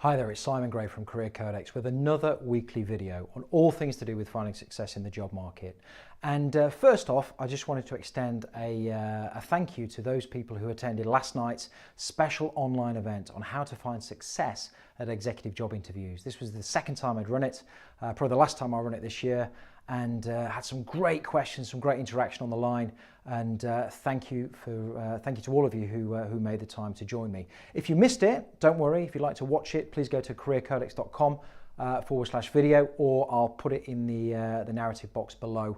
Hi there, it's Simon Gray from Career Codex with another weekly video on all things to do with finding success in the job market. And first off, I just wanted to extend a thank you to those people who attended last night's special online event on how to find success at executive job interviews. This was the second time I'd run it, probably the last time I run it this year, and had some great questions, some great interaction on the line, and thank you to all of you who made the time to join me. If you missed it, don't worry. If you'd like to watch it, please go to careercodex.com/video, or I'll put it in the narrative box below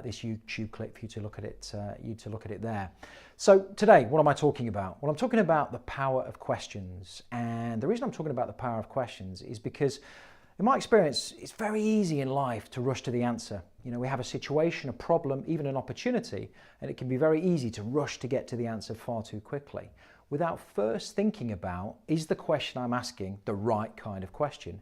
this YouTube clip for you to look at it. There. So today, what am I talking about? Well, I'm talking about the power of questions, and the reason I'm talking about the power of questions is because, in my experience, it's very easy in life to rush to the answer. You know, we have a situation, a problem, even an opportunity, and it can be very easy to rush to get to the answer far too quickly, without first thinking about, is the question I'm asking the right kind of question?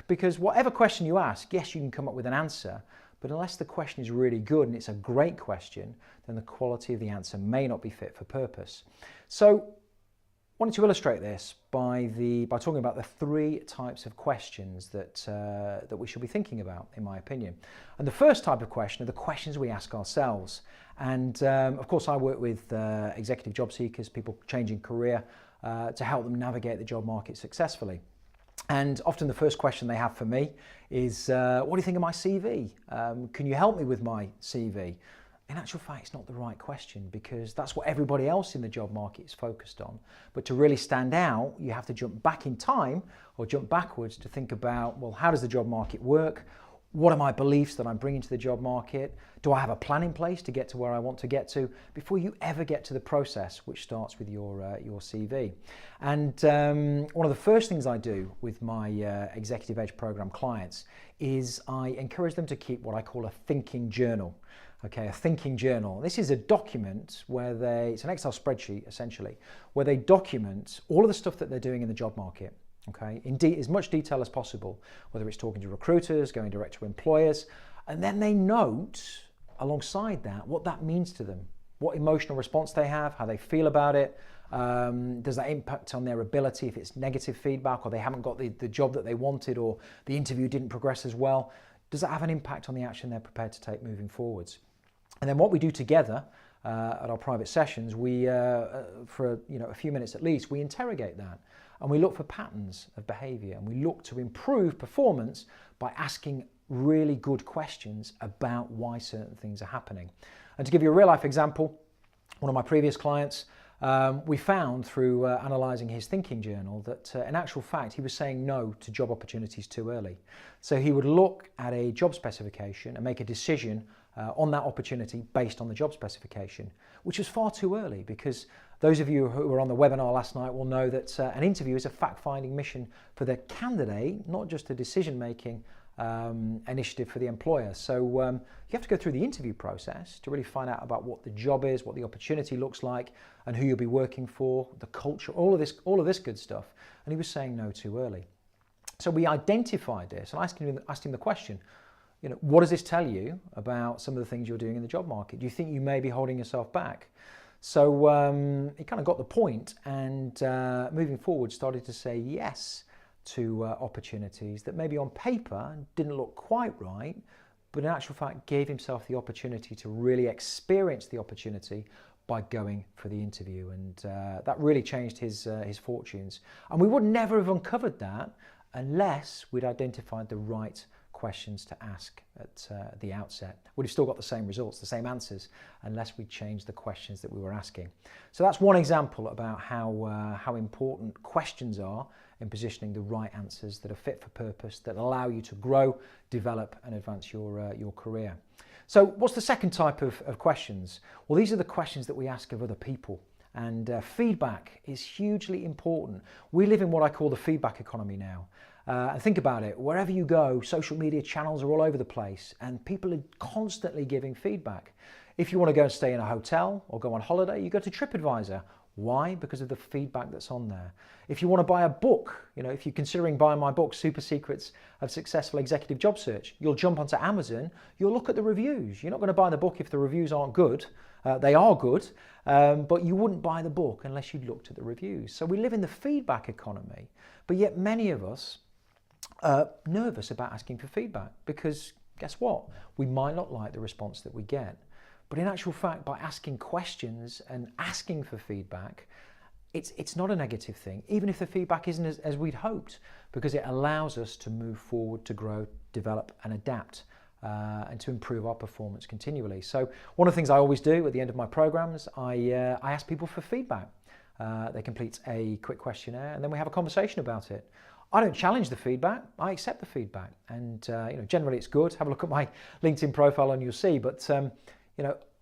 Because whatever question you ask, yes, you can come up with an answer, but unless the question is really good and it's a great question, then the quality of the answer may not be fit for purpose. So I wanted to illustrate this by talking about the three types of questions that we should be thinking about, in my opinion. And the first type of question are the questions we ask ourselves. And of course, I work with executive job seekers, people changing career, to help them navigate the job market successfully. And often the first question they have for me is, what do you think of my CV? Can you help me with my CV? In actual fact, it's not the right question, because that's what everybody else in the job market is focused on. But to really stand out, you have to jump back in time or jump backwards to think about, well, how does the job market work? What are my beliefs that I'm bringing to the job market? Do I have a plan in place to get to where I want to get to before you ever get to the process, which starts with your CV? And one of the first things I do with my Executive Edge program clients is I encourage them to keep what I call a thinking journal. Okay, a thinking journal. This is a document where it's an Excel spreadsheet essentially, where they document all of the stuff that they're doing in the job market. Okay, in as much detail as possible, whether it's talking to recruiters, going direct to employers, and then they note alongside that what that means to them, what emotional response they have, how they feel about it. Does that impact on their ability if it's negative feedback, or they haven't got the job that they wanted, or the interview didn't progress as well? Does that have an impact on the action they're prepared to take moving forwards? And then what we do together at our private sessions, we for a few minutes at least, we interrogate that. And we look for patterns of behaviour, and we look to improve performance by asking really good questions about why certain things are happening. And to give you a real life example, one of my previous clients, we found through analysing his thinking journal that in actual fact he was saying no to job opportunities too early. So he would look at a job specification and make a decision on that opportunity based on the job specification, which was far too early, because those of you who were on the webinar last night will know that an interview is a fact-finding mission for the candidate, not just a decision-making initiative for the employer. So you have to go through the interview process to really find out about what the job is, what the opportunity looks like, and who you'll be working for, the culture, all of this good stuff. And he was saying no too early. So we identified this and asked him the question, what does this tell you about some of the things you're doing in the job market? Do you think you may be holding yourself back? So he kind of got the point, and moving forward started to say yes to opportunities that maybe on paper didn't look quite right, but in actual fact gave himself the opportunity to really experience the opportunity by going for the interview. And that really changed his fortunes. And we would never have uncovered that unless we'd identified the right questions to ask at the outset. We'd have still got the same results, the same answers, unless we changed the questions that we were asking. So that's one example about how important questions are in positioning the right answers that are fit for purpose, that allow you to grow, develop, and advance your career. So what's the second type of questions? Well, these are the questions that we ask of other people. And feedback is hugely important. We live in what I call the feedback economy now. And think about it, wherever you go, social media channels are all over the place, and people are constantly giving feedback. If you want to go and stay in a hotel or go on holiday, you go to TripAdvisor. Why? Because of the feedback that's on there. If you want to buy a book, if you're considering buying my book, Super Secrets of Successful Executive Job Search, you'll jump onto Amazon, you'll look at the reviews. You're not going to buy the book if the reviews aren't good. They are good, but you wouldn't buy the book unless you'd looked at the reviews. So we live in the feedback economy, but yet many of us are nervous about asking for feedback because guess what? We might not like the response that we get. But in actual fact, by asking questions and asking for feedback, it's not a negative thing, even if the feedback isn't as we'd hoped, because it allows us to move forward, to grow, develop and adapt, and to improve our performance continually. So one of the things I always do at the end of my programs, I ask people for feedback. They complete a quick questionnaire and then we have a conversation about it. I don't challenge the feedback, I accept the feedback, and generally it's good. Have a look at my LinkedIn profile and you'll see, but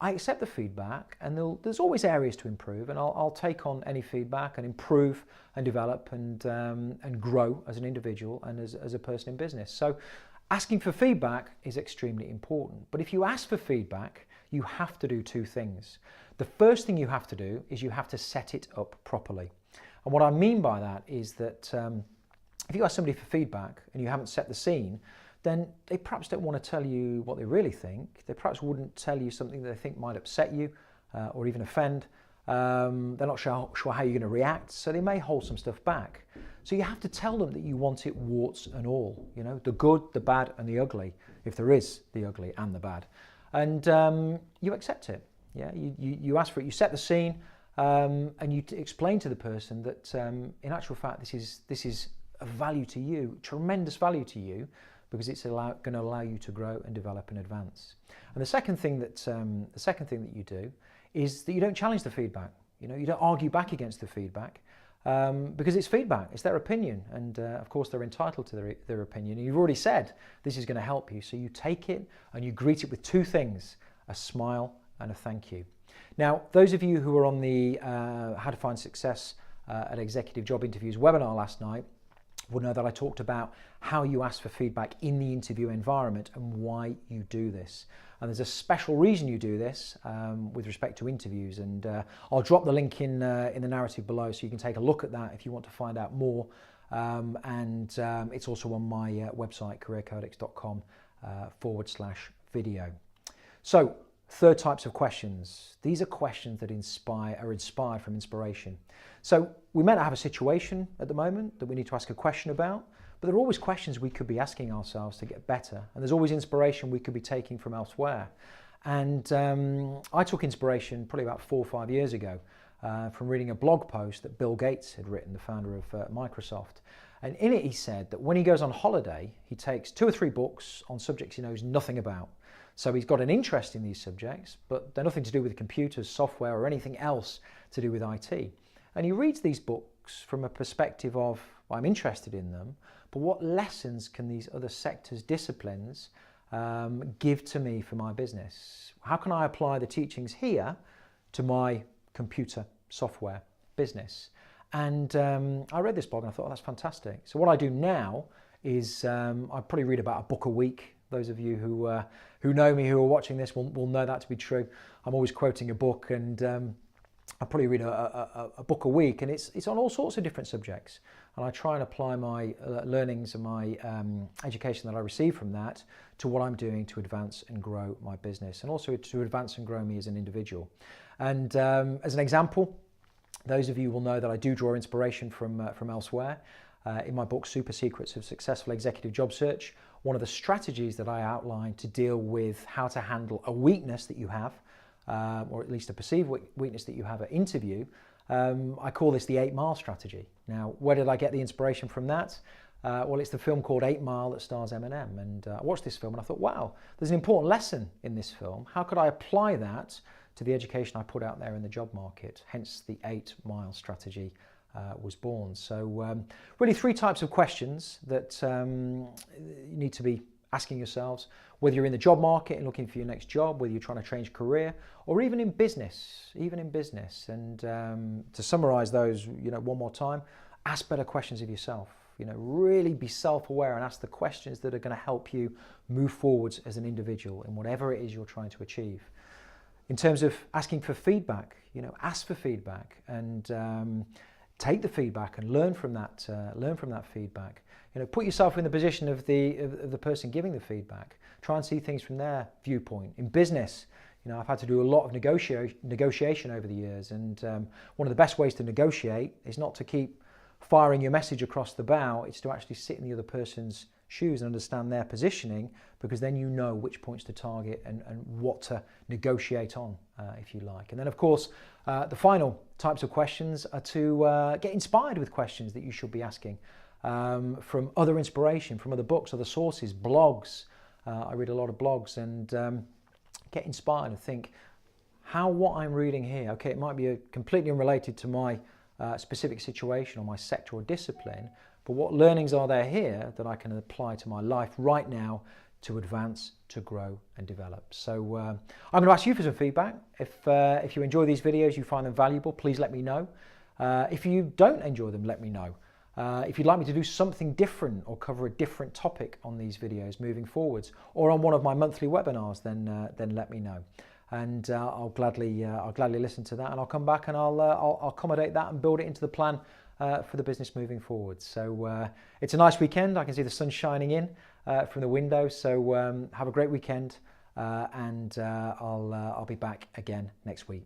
I accept the feedback, and there's always areas to improve, and I'll take on any feedback and improve and develop and grow as an individual and as a person in business. So asking for feedback is extremely important. But if you ask for feedback, you have to do two things. The first thing you have to do is you have to set it up properly. And what I mean by that is that if you ask somebody for feedback and you haven't set the scene, then they perhaps don't want to tell you what they really think. They perhaps wouldn't tell you something that they think might upset you or even offend. They're not sure how you're going to react, so they may hold some stuff back. So you have to tell them that you want it warts and all, the good, the bad and the ugly, if there is the ugly and the bad. And you accept it. Yeah, you ask for it, you set the scene, and you explain to the person that in actual fact this is a value to you, tremendous value to you, because it's going to allow you to grow and develop and advance. And the second thing that you do is that you don't challenge the feedback. You don't argue back against the feedback because it's feedback, it's their opinion, and of course they're entitled to their opinion. And you've already said this is going to help you, so you take it and you greet it with two things: a smile and a thank you. Now, those of you who were on the How to Find Success at Executive Job Interviews webinar last night will know that I talked about how you ask for feedback in the interview environment and why you do this. And there's a special reason you do this with respect to interviews, and I'll drop the link in the narrative below so you can take a look at that if you want to find out more. It's also on my website, careercodex.com/video. So, third types of questions. These are questions that are inspired from inspiration. So we may not have a situation at the moment that we need to ask a question about, but there are always questions we could be asking ourselves to get better. And there's always inspiration we could be taking from elsewhere. And I took inspiration probably about 4 or 5 years ago from reading a blog post that Bill Gates had written, the founder of Microsoft. And in it he said that when he goes on holiday, he takes 2 or 3 books on subjects he knows nothing about. So he's got an interest in these subjects, but they're nothing to do with computers, software, or anything else to do with IT. And he reads these books from a perspective of, well, I'm interested in them, but what lessons can these other sectors, disciplines, give to me for my business? How can I apply the teachings here to my computer software business? And I read this blog and I thought, oh, that's fantastic. So what I do now is I probably read about a book a week. Those of you who know me, who are watching this, will know that to be true. I'm always quoting a book, and I probably read a book a week, and it's on all sorts of different subjects. And I try and apply my learnings and my education that I receive from that to what I'm doing to advance and grow my business, and also to advance and grow me as an individual. And as an example, those of you will know that I do draw inspiration from elsewhere. In my book, Super Secrets of Successful Executive Job Search, one of the strategies that I outline to deal with how to handle a weakness that you have, or at least a perceived weakness that you have at interview, I call this the 8 Mile strategy. Now, where did I get the inspiration from that? Well, it's the film called 8 Mile that stars Eminem. And I watched this film and I thought, wow, there's an important lesson in this film. How could I apply that to the education I put out there in the job market? Hence the 8 Mile strategy was born. So really 3 types of questions that you need to be asking yourselves, whether you're in the job market and looking for your next job, whether you're trying to change career, or even in business, And to summarize those, one more time, ask better questions of yourself. Really be self-aware and ask the questions that are going to help you move forwards as an individual in whatever it is you're trying to achieve. In terms of asking for feedback, ask for feedback and take the feedback and learn from that. Learn from that feedback. Put yourself in the position of the person giving the feedback. Try and see things from their viewpoint. In business, You know, I've had to do a lot of negotiation over the years, and one of the best ways to negotiate is not to keep firing your message across the bow. It's to actually sit in the other person's shoes and understand their positioning, because then you know which points to target and what to negotiate on, if you like. And then, of course, the final types of questions are to get inspired with questions that you should be asking from other inspiration, from other books, other sources, blogs. I read a lot of blogs, and get inspired and think how what I'm reading here, okay, it might be completely unrelated to my specific situation or my sector or discipline, but what learnings are there here that I can apply to my life right now to advance, to grow and develop. So I'm going to ask you for some feedback. If you enjoy these videos, you find them valuable, please let me know. If you don't enjoy them, let me know. If you'd like me to do something different or cover a different topic on these videos moving forwards, or on one of my monthly webinars, then let me know. And I'll gladly listen to that, and I'll come back and I'll accommodate that and build it into the plan for the business moving forward. So it's a nice weekend. I can see the sun shining in from the window. So have a great weekend, and I'll be back again next week.